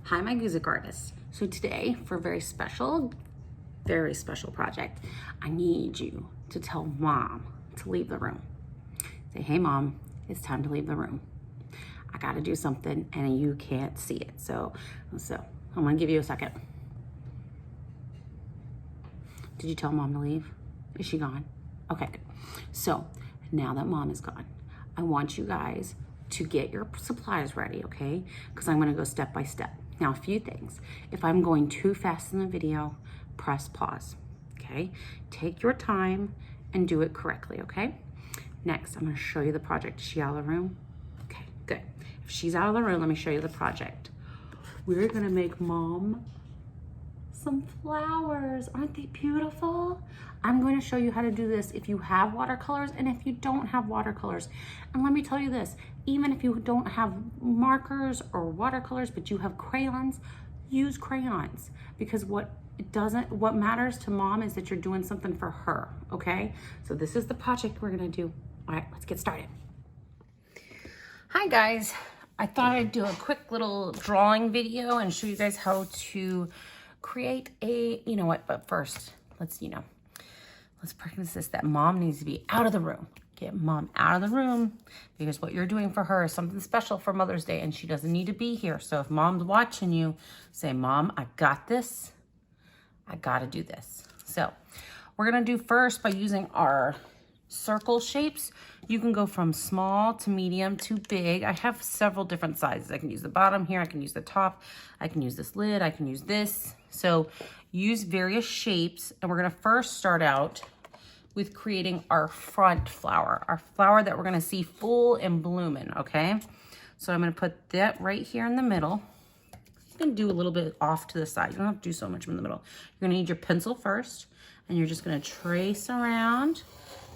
Hi, my music artist. So today, for a very special project, I need you to tell mom to leave the room. Say, hey mom, it's time to leave the room. I gotta do something and you can't see it. So I'm gonna give you a second. Did you tell mom to leave? Is she gone? Okay, good. So now that mom is gone, I want you guys to get your supplies ready, okay? Because I'm gonna go step by step. Now, a few things. If I'm going too fast in the video, press pause, okay? Take your time and do it correctly, okay? Next, I'm gonna show you the project. Is she out of the room? Okay, good. If she's out of the room, let me show you the project. We're gonna make mom some flowers. Aren't they beautiful? I'm going to show you how to do this if you have watercolors and if you don't have watercolors. And let me tell you this, even if you don't have markers or watercolors, but you have crayons, use crayons, because what matters to mom is that you're doing something for her, okay? So this is the project we're going to do. All right, let's get started. Hi guys. I thought I'd do a quick little drawing video and show you guys how to create a, you know what, but first, let's practice this, that mom needs to be out of the room. Get mom out of the room because what you're doing for her is something special for Mother's Day and she doesn't need to be here. So if mom's watching you, say, Mom, I got this. I gotta do this. So we're gonna do first by using our circle shapes. You can go from small to medium to big. I have several different sizes. I can use the bottom here, I can use the top, I can use this lid, I can use this. So use various shapes, and we're gonna first start out with creating our front flower, our flower that we're gonna see full and blooming, okay? So I'm gonna put that right here in the middle. You can do a little bit off to the side. You don't have to do so much in the middle. You're gonna need your pencil first, and you're just gonna trace around.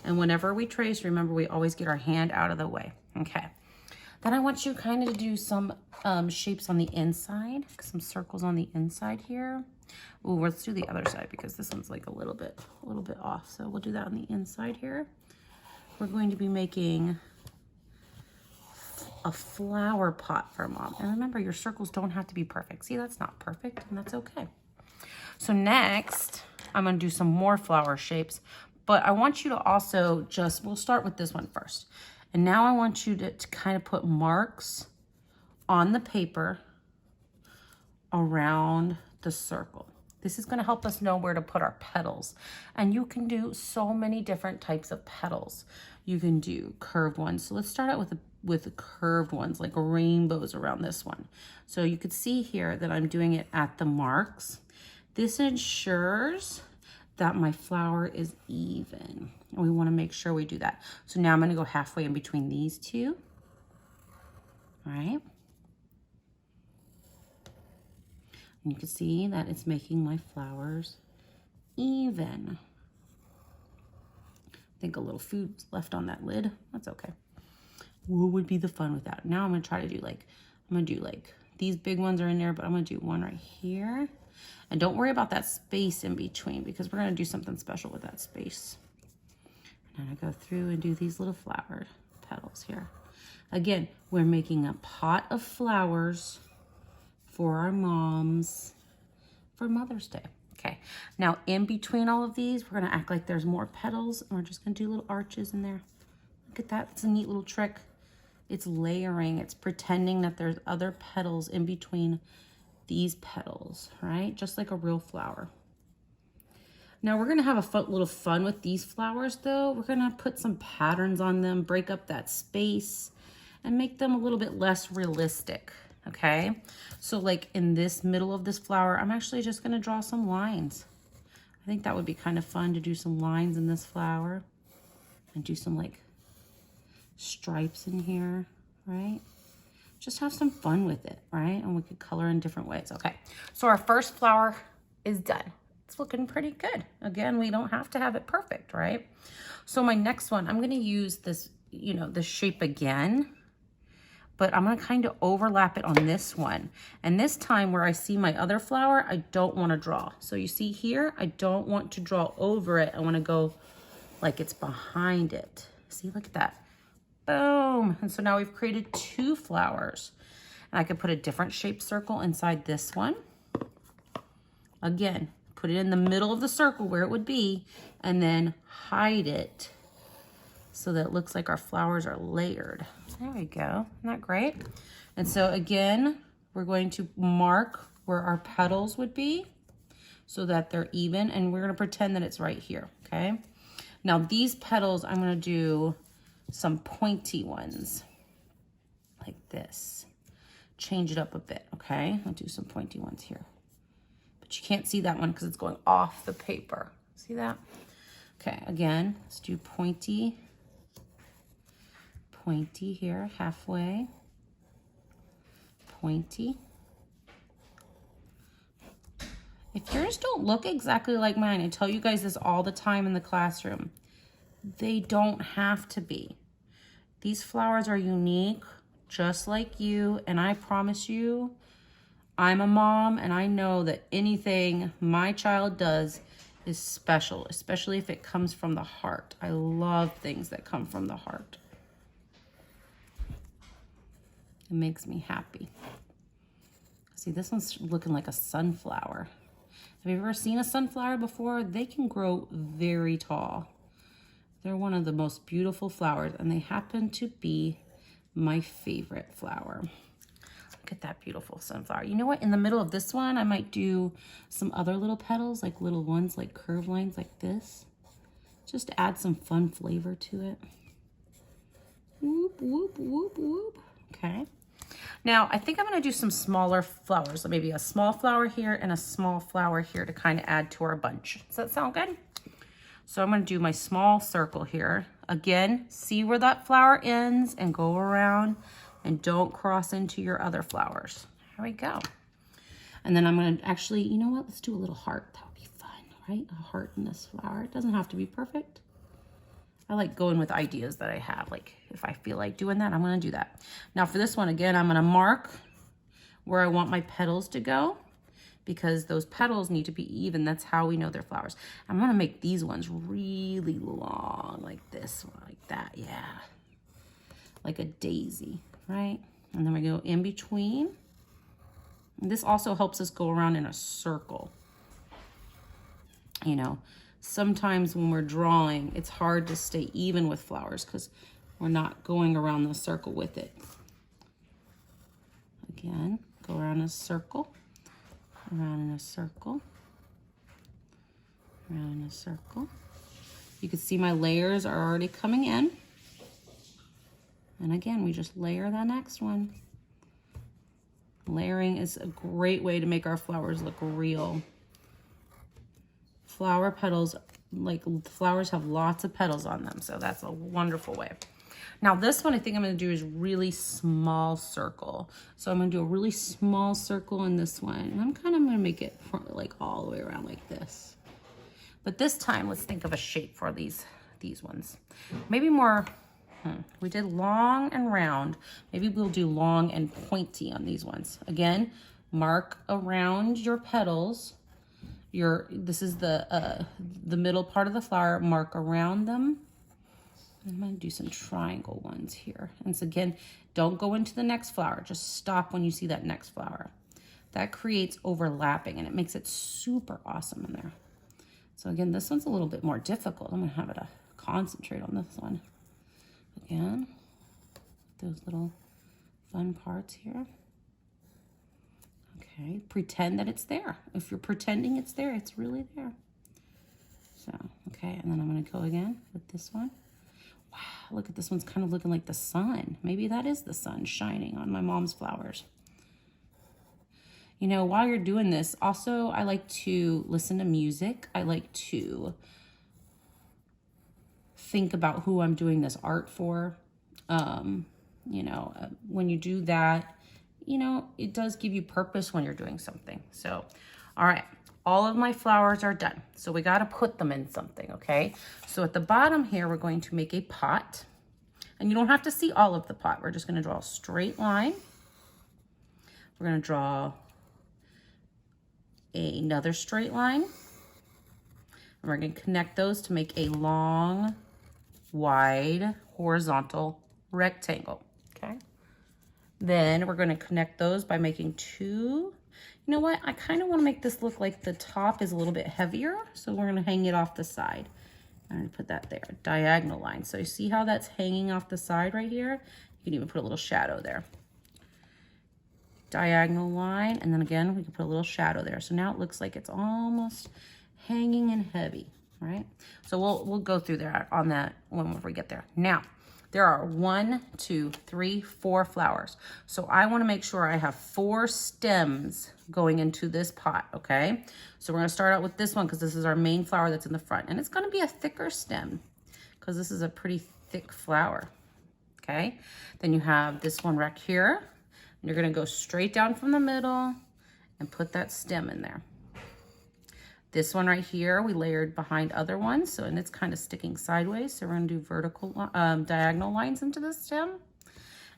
And whenever we trace, remember, we always get our hand out of the way, okay? Then I want you kind of to do some shapes on the inside, some circles on the inside here. Ooh, let's do the other side because this one's like a little bit off. So we'll do that on the inside here. We're going to be making a flower pot for mom. And remember, your circles don't have to be perfect. See, that's not perfect, and that's okay. So next, I'm gonna do some more flower shapes, but I want you to also we'll start with this one first. And now I want you to kind of put marks on the paper around the circle. This is gonna help us know where to put our petals. And you can do so many different types of petals. You can do curved ones. So let's start out with the curved ones, like rainbows around this one. So you could see here that I'm doing it at the marks. This ensures that my flower is even. And we wanna make sure we do that. So now I'm gonna go halfway in between these two. All right. And you can see that it's making my flowers even. I think a little food's left on that lid. That's okay. What would be the fun with that? Now I'm gonna try to do these big ones are in there, but I'm gonna do one right here. And don't worry about that space in between because we're gonna do something special with that space. And I go through and do these little flower petals here. Again, we're making a pot of flowers for our moms for Mother's Day. Okay, now in between all of these, we're gonna act like there's more petals and we're just gonna do little arches in there. Look at that, it's a neat little trick. It's layering, it's pretending that there's other petals in between these petals, right? Just like a real flower. Now we're gonna have a little fun with these flowers though. We're gonna put some patterns on them, break up that space, and make them a little bit less realistic, okay? So like in this middle of this flower, I'm actually just gonna draw some lines. I think that would be kind of fun to do some lines in this flower and do some like stripes in here, right? Just have some fun with it, right? And we could color in different ways. Okay, so our first flower is done. It's looking pretty good. Again, we don't have to have it perfect, right? So my next one, I'm gonna use this, this shape again, but I'm gonna kind of overlap it on this one. And this time where I see my other flower, I don't wanna draw. So you see here, I don't want to draw over it. I wanna go like it's behind it. See, look at that. Boom. And so now we've created two flowers. And I could put a different shaped circle inside this one. Again, put it in the middle of the circle where it would be, and then hide it so that it looks like our flowers are layered. There we go. Isn't that great? And so again, we're going to mark where our petals would be so that they're even, and we're going to pretend that it's right here, okay? Now these petals, I'm going to do some pointy ones like this. Change it up a bit, okay? I'll do some pointy ones here. But you can't see that one because it's going off the paper. See that? Okay, again, let's do pointy here, halfway, pointy. If yours don't look exactly like mine, I tell you guys this all the time in the classroom, they don't have to be. These flowers are unique, just like you, and I promise you, I'm a mom, and I know that anything my child does is special, especially if it comes from the heart. I love things that come from the heart. It makes me happy. See, this one's looking like a sunflower. Have you ever seen a sunflower before? They can grow very tall. They're one of the most beautiful flowers, and they happen to be my favorite flower. Look at that beautiful sunflower. You know what? In the middle of this one, I might do some other little petals, like little ones, like curved lines like this. Just to add some fun flavor to it. Whoop, whoop, whoop, whoop. Okay. Now, I think I'm going to do some smaller flowers. So maybe a small flower here and a small flower here to kind of add to our bunch. Does that sound good? So I'm going to do my small circle here. Again, see where that flower ends and go around and don't cross into your other flowers. There we go. And then I'm going to actually, you know what? Let's do a little heart. That would be fun, right? A heart in this flower. It doesn't have to be perfect. I like going with ideas that I have. Like if I feel like doing that, I'm going to do that. Now for this one, again, I'm going to mark where I want my petals to go because those petals need to be even. That's how we know they're flowers. I'm going to make these ones really long, like this one, like that. Yeah. Like a daisy, right? And then we go in between. And this also helps us go around in a circle. You know, sometimes when we're drawing, it's hard to stay even with flowers because we're not going around the circle with it. Again, go around a circle, around in a circle, around in a circle. You can see my layers are already coming in. And again, we just layer the next one. Layering is a great way to make our flowers look real. Flower petals, like flowers have lots of petals on them, so that's a wonderful way. Now this one I think I'm going to do is really small circle. So I'm going to do a really small circle in this one, and I'm kind of going to make it like all the way around like this. But this time, let's think of a shape for these ones. Maybe more, we did long and round. Maybe we'll do long and pointy on these ones. Again, mark around your petals. This is the middle part of the flower, mark around them. I'm gonna do some triangle ones here. And so again, don't go into the next flower, just stop when you see that next flower. That creates overlapping and it makes it super awesome in there. So again, this one's a little bit more difficult. I'm gonna have it concentrate on this one. Again, those little fun parts here. Okay, pretend that it's there. If you're pretending it's there, it's really there. So, okay, and then I'm gonna go again with this one. Wow, look at this one's kind of looking like the sun. Maybe that is the sun shining on my mom's flowers. You know, while you're doing this, also I like to listen to music. I like to think about who I'm doing this art for. You know, when you do that, you know, it does give you purpose when you're doing something. So, all right, all of my flowers are done. So we got to put them in something, okay? So at the bottom here, we're going to make a pot. And you don't have to see all of the pot. We're just going to draw a straight line. We're going to draw another straight line. And we're going to connect those to make a long, wide, horizontal rectangle, okay? Then we're gonna connect those by making two. You know what? I kind of want to make this look like the top is a little bit heavier. So we're going to hang it off the side. I'm going to put that there, diagonal line. So you see how that's hanging off the side right here? You can even put a little shadow there. Diagonal line, and then again, we can put a little shadow there. So now it looks like it's almost hanging and heavy, right? So we'll go through there on that when we get there. Now, there are 1, 2, 3, 4 flowers. So I want to make sure I have 4 stems going into this pot, okay? So we're going to start out with this one because this is our main flower that's in the front. And it's going to be a thicker stem because this is a pretty thick flower, okay? Then you have this one right here. And you're going to go straight down from the middle and put that stem in there. This one right here, we layered behind other ones, so and it's kind of sticking sideways. So we're gonna do vertical, diagonal lines into the stem.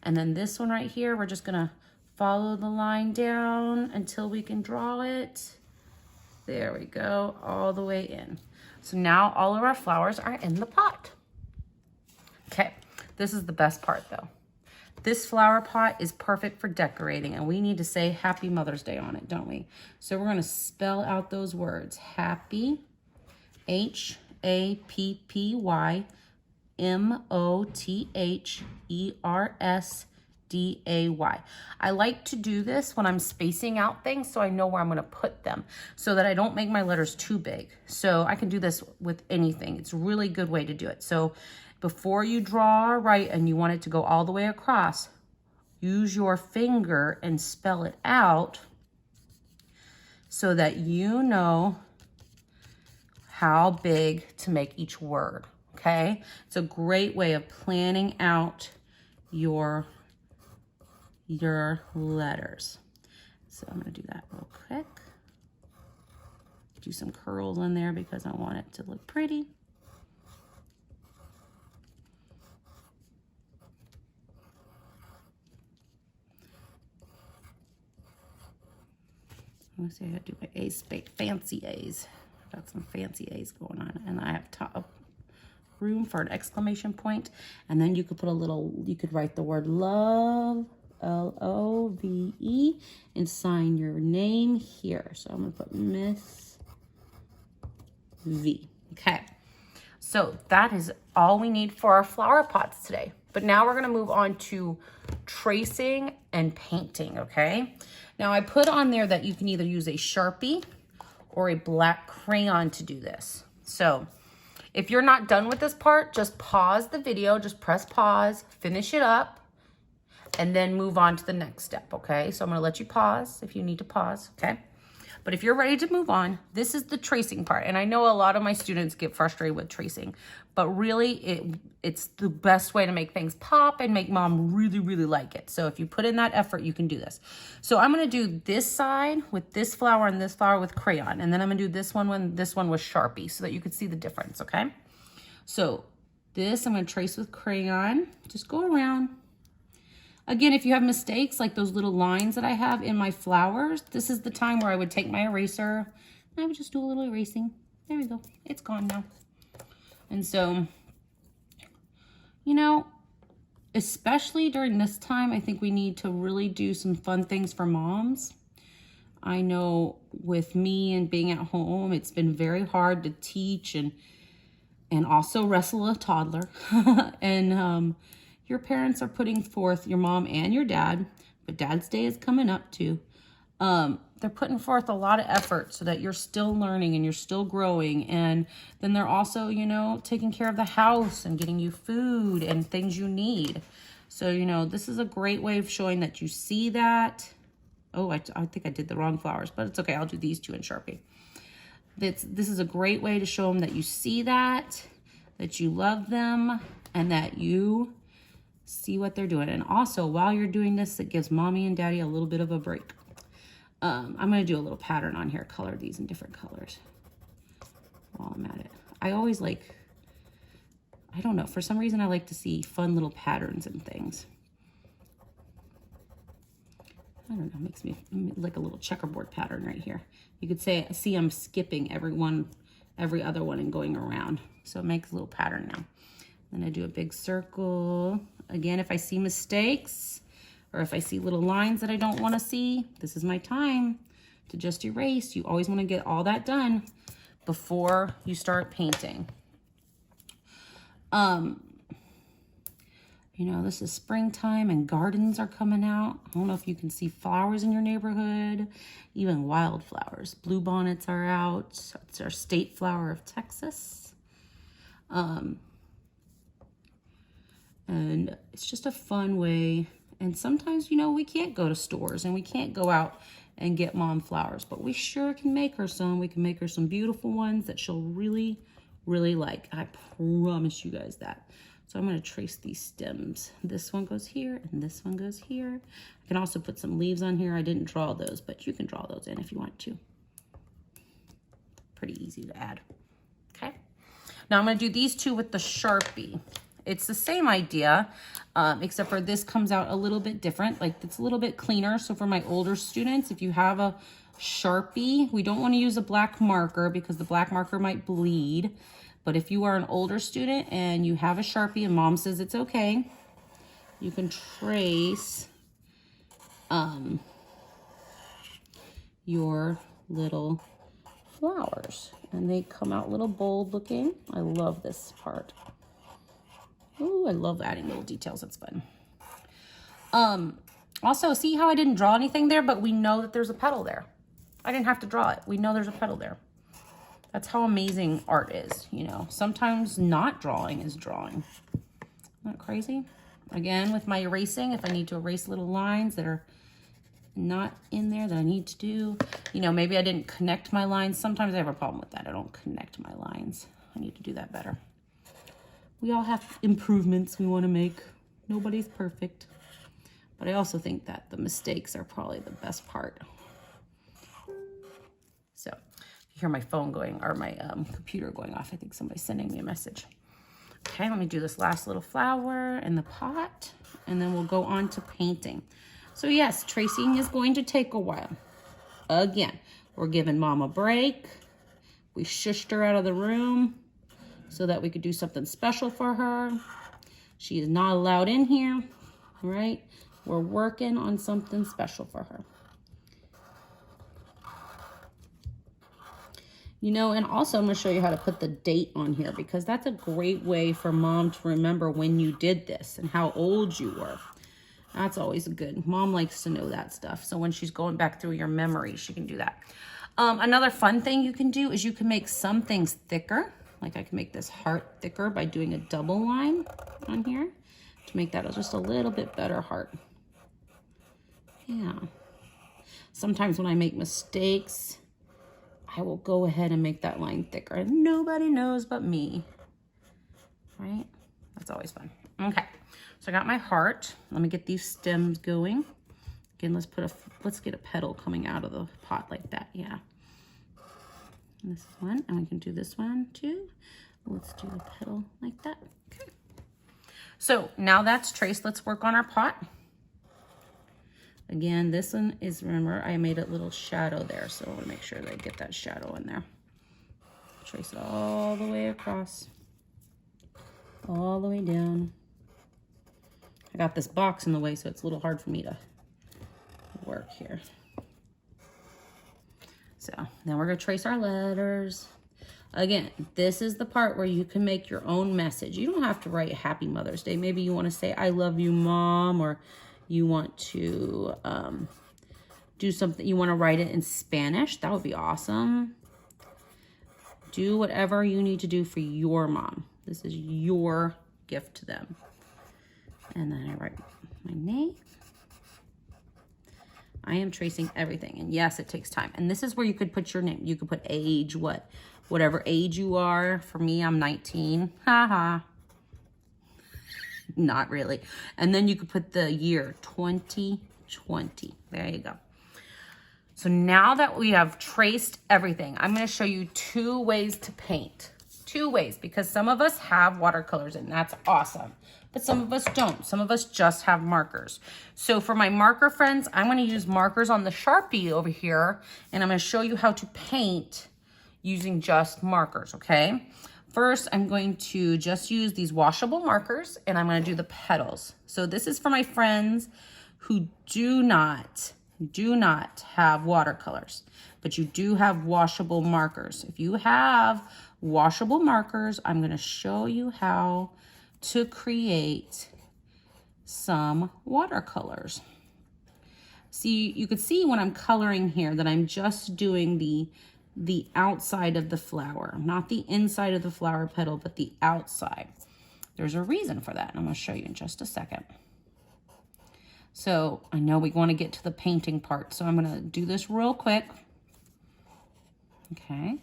And then this one right here, we're just gonna follow the line down until we can draw it. There we go, all the way in. So now all of our flowers are in the pot. Okay, this is the best part though. This flower pot is perfect for decorating, and we need to say Happy Mother's Day on it, don't we? So we're going to spell out those words. Happy, HAPPY, I like to do this when I'm spacing out things so I know where I'm going to put them so that I don't make my letters too big. So I can do this with anything. It's a really good way to do it. So before you draw right and you want it to go all the way across, use your finger and spell it out so that you know how big to make each word, okay? It's a great way of planning out your letters. So I'm gonna do that real quick. Do some curls in there because I want it to look pretty. Let me see, I gotta do my A's, fancy A's. I got some fancy A's going on. And I have top room for an exclamation point. And then you could put a little, you could write the word love, L-O-V-E, and sign your name here. So I'm gonna put Miss V. Okay, so that is all we need for our flower pots today. But now we're gonna move on to tracing and painting, okay? Now I put on there that you can either use a Sharpie or a black crayon to do this. So if you're not done with this part, just pause the video, just press pause, finish it up, and then move on to the next step, okay? So I'm gonna let you pause if you need to pause, okay? But if you're ready to move on, this is the tracing part. And I know a lot of my students get frustrated with tracing, but really it's the best way to make things pop and make mom really, really like it. So if you put in that effort, you can do this. So I'm gonna do this side with this flower and this flower with crayon. And then I'm gonna do this one with Sharpie so that you can see the difference, okay? So this I'm gonna trace with crayon. Just go around. Again, if you have mistakes, like those little lines that I have in my flowers, this is the time where I would take my eraser and I would just do a little erasing. There we go. It's gone now. And so, you know, especially during this time, I think we need to really do some fun things for moms. I know with me and being at home, it's been very hard to teach and also wrestle a toddler. And, your parents are putting forth, your mom and your dad, but Dad's Day is coming up too. They're putting forth a lot of effort so that you're still learning and you're still growing. And then they're also, you know, taking care of the house and getting you food and things you need. So, you know, this is a great way of showing that you see that. Oh, I think I did the wrong flowers, but it's okay. I'll do these two in Sharpie. This is a great way to show them that you see that you love them, and that you see what they're doing. And also, while you're doing this, it gives mommy and daddy a little bit of a break. I'm going to do a little pattern on here, color these in different colors while I'm at it. I always like, I don't know, for some reason I like to see fun little patterns and things. I don't know, makes me like a little checkerboard pattern right here. You could see I'm skipping every other one and going around. So it makes a little pattern now. Then I do a big circle. Again, if I see mistakes, or if I see little lines that I don't want to see, this is my time to just erase. You always want to get all that done before you start painting. You know, this is springtime and gardens are coming out. I don't know if you can see flowers in your neighborhood, even wildflowers. Bluebonnets are out. It's our state flower of Texas. And it's just a fun way. And sometimes, you know, we can't go to stores and we can't go out and get mom flowers, but we sure can make her some. We can make her some beautiful ones that she'll really, really like. I promise you guys that. So I'm going to trace these stems. This one goes here and this one goes here. I can also put some leaves on here. I didn't draw those, but you can draw those in if you want to. Pretty easy to add. Okay. Now I'm going to do these two with the Sharpie. It's the same idea, except for this comes out a little bit different. Like it's a little bit cleaner. So for my older students, if you have a Sharpie, we don't want to use a black marker because the black marker might bleed. But if you are an older student and you have a Sharpie and mom says it's okay, you can trace your little flowers. And they come out little bold looking. I love this part. Ooh, I love adding little details. It's fun. Also, see how I didn't draw anything there, but we know that there's a petal there. I didn't have to draw it. We know there's a petal there. That's how amazing art is, you know. Sometimes not drawing is drawing. Isn't that crazy? Again, with my erasing, if I need to erase little lines that are not in there that I need to do, you know, maybe I didn't connect my lines. Sometimes I have a problem with that. I don't connect my lines. I need to do that better. We all have improvements we want to make. Nobody's perfect. But I also think that the mistakes are probably the best part. So, you hear my phone going, or my computer going off. I think somebody's sending me a message. Okay, let me do this last little flower in the pot, and then we'll go on to painting. So yes, tracing is going to take a while. Again, we're giving mom a break. We shushed her out of the room so that we could do something special for her. She is not allowed in here, right? We're working on something special for her. You know, and also I'm going to show you how to put the date on here because that's a great way for mom to remember when you did this and how old you were. That's always good. Mom likes to know that stuff. So when she's going back through your memory, she can do that. Another fun thing you can do is you can make some things thicker. Like I can make this heart thicker by doing a double line on here to make that just a little bit better heart. Yeah. Sometimes when I make mistakes, I will go ahead and make that line thicker. And nobody knows but me, right? That's always fun. Okay, so I got my heart. Let me get these stems going. Again, let's get a petal coming out of the pot like that. Yeah. And this one, and we can do this one too. Let's do a petal like that. Okay. So now that's traced. Let's work on our pot. Again, this one is, remember, I made a little shadow there, so I want to make sure that I get that shadow in there. Trace it all the way across, all the way down. I got this box in the way, so it's a little hard for me to work here. So now we're going to trace our letters. Again, this is the part where you can make your own message. You don't have to write Happy Mother's Day. Maybe you want to say, I love you, Mom, or you want to do something, you want to write it in Spanish. That would be awesome. Do whatever you need to do for your mom. This is your gift to them. And then I write my name. I am tracing everything. And yes, it takes time. And this is where you could put your name. You could put age, whatever age you are. For me, I'm 19. Haha. Not really. And then you could put the year 2020. There you go. So now that we have traced everything, I'm going to show you 2 ways to paint. 2 ways, because some of us have watercolors and that's awesome. But some of us don't. Some of us just have markers. So for my marker friends, I'm going to use markers on the Sharpie over here. And I'm going to show you how to paint using just markers, okay? First, I'm going to just use these washable markers and I'm going to do the petals. So this is for my friends who do not have watercolors, but you do have washable markers. If you have washable markers, I'm going to show you how to create some watercolors. See, you could see when I'm coloring here that I'm just doing the outside of the flower, not the inside of the flower petal, but the outside. There's a reason for that, and I'm going to show you in just a second. So I know we want to get to the painting part, so I'm going to do this real quick. Okay.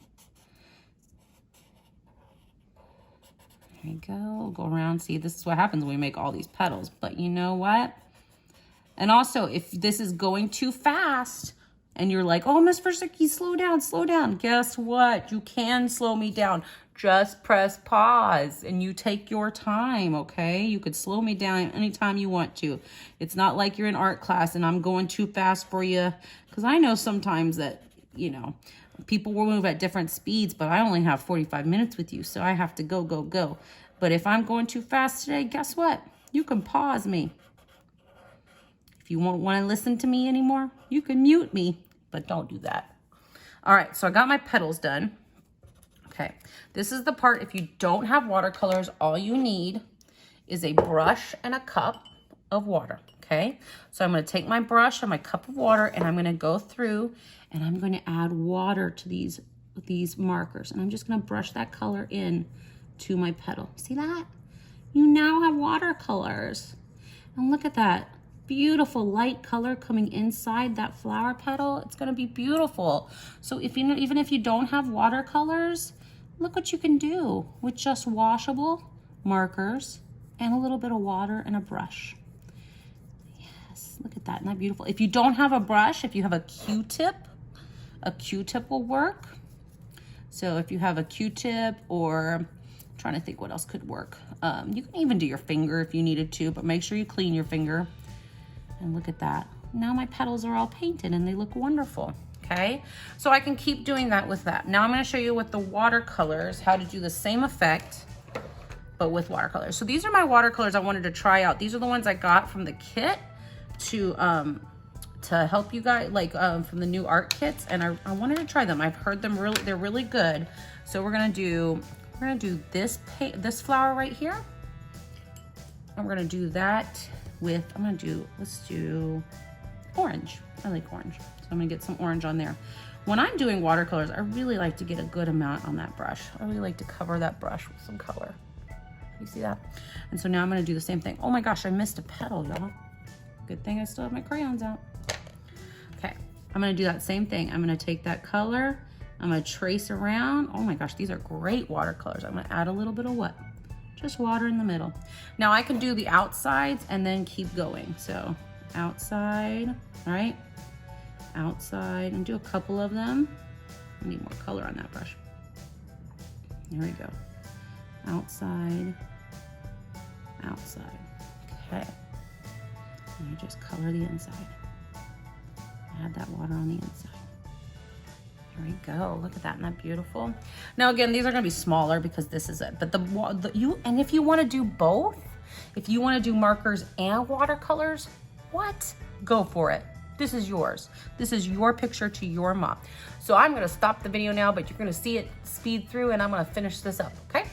There you go. Go around. See, this is what happens when we make all these petals. But you know what? And also, if this is going too fast and you're like, oh, Miss Versicki, slow down, slow down. Guess what? You can slow me down. Just press pause and you take your time, okay? You could slow me down anytime you want to. It's not like you're in art class and I'm going too fast for you. Because I know sometimes that, you know, people will move at different speeds, but I only have 45 minutes with you, so I have to go, go, go. But if I'm going too fast today, guess what? You can pause me. If you won't want to listen to me anymore, you can mute me, but don't do that. All right, so I got my petals done. Okay, this is the part, if you don't have watercolors, all you need is a brush and a cup of water, okay? So I'm gonna take my brush and my cup of water and I'm gonna go through and I'm gonna add water to these markers. And I'm just gonna brush that color in to my petal. See that? You now have watercolors. And look at that. Beautiful light color coming inside that flower petal. It's gonna be beautiful. So if you know, even if you don't have watercolors, look what you can do with just washable markers and a little bit of water and a brush. Yes, look at that, isn't that beautiful? If you don't have a brush, if you have a Q-tip will work. So if you have a Q-tip, or I'm trying to think what else could work. You can even do your finger if you needed to, but make sure you clean your finger. And look at that. Now my petals are all painted and they look wonderful. Okay, so I can keep doing that with that. Now I'm going to show you with the watercolors how to do the same effect, but with watercolors. So these are my watercolors I wanted to try out. These are the ones I got from the kit to help you guys, like from the new art kits, and I wanted to try them. I've heard them they're really good. So we're gonna do this flower right here, and we're gonna do that with let's do orange. I like orange. So I'm gonna get some orange on there. When I'm doing watercolors, I really like to get a good amount on that brush. I really like to cover that brush with some color. You see that? And so now I'm gonna do the same thing. Oh my gosh, I missed a petal, y'all. Good thing I still have my crayons out. Okay, I'm gonna do that same thing. I'm gonna take that color, I'm gonna trace around. Oh my gosh, these are great watercolors. I'm gonna add a little bit of what? Just water in the middle. Now I can do the outsides and then keep going. So outside, all right? Outside, and do a couple of them. I need more color on that brush. There we go. Outside, outside. Okay. And you just color the inside. Add that water on the inside. There we go. Look at that. Isn't that beautiful? Now again, these are going to be smaller because this is it. But and if you want to do both, if you want to do markers and watercolors, what? Go for it. This is yours. This is your picture to your mom. So I'm going to stop the video now, but you're going to see it speed through and I'm going to finish this up, okay?